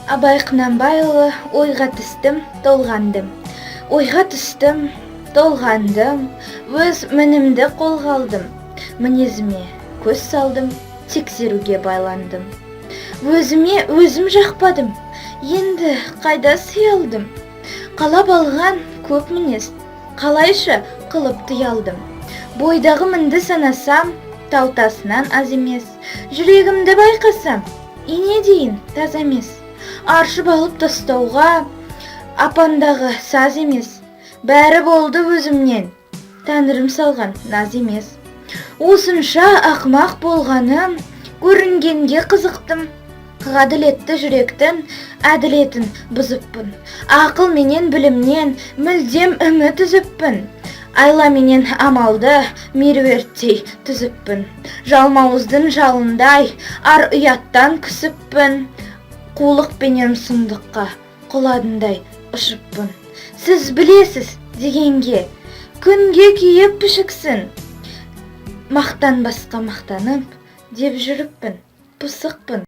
Абай Құнанбайұлы ойға түстім, толғандым. Ойға түстім, толғандым, өз мінімді қолға алдым. Мінезіме көз салдым, тексеруге байландым. Өзіме өзім жақпадым, енді қайда сиялдым. Қалап алған көп мінез, қалайша қылып тұялдым. Бойдағы мінді санасам, талтасынан аз емес. Жүрегімді байқасам, ине дейін таз емес. Аршып алып тастауға апандағы саз емес. Бәрі болды өзімнен, тәңірім салған наз емес. Осынша ақмақ болғаным, көрінгенге қызықтым. Ғаділетті жүректің әділетін бұзыппын. Ақыл менен білімнен мүлдем үміт үзіппін. Айла менен амалды меруерттей түзіппін. Жалмауыздың жалындай ар ұяттан күсіппін. Қулық пенен сұмдыққа құладындай ұшыппын. Сіз білесіз дегенге күнге күйіп пішіксін. Мақтан басқа мақтанып деп жүріппін, пысықпын.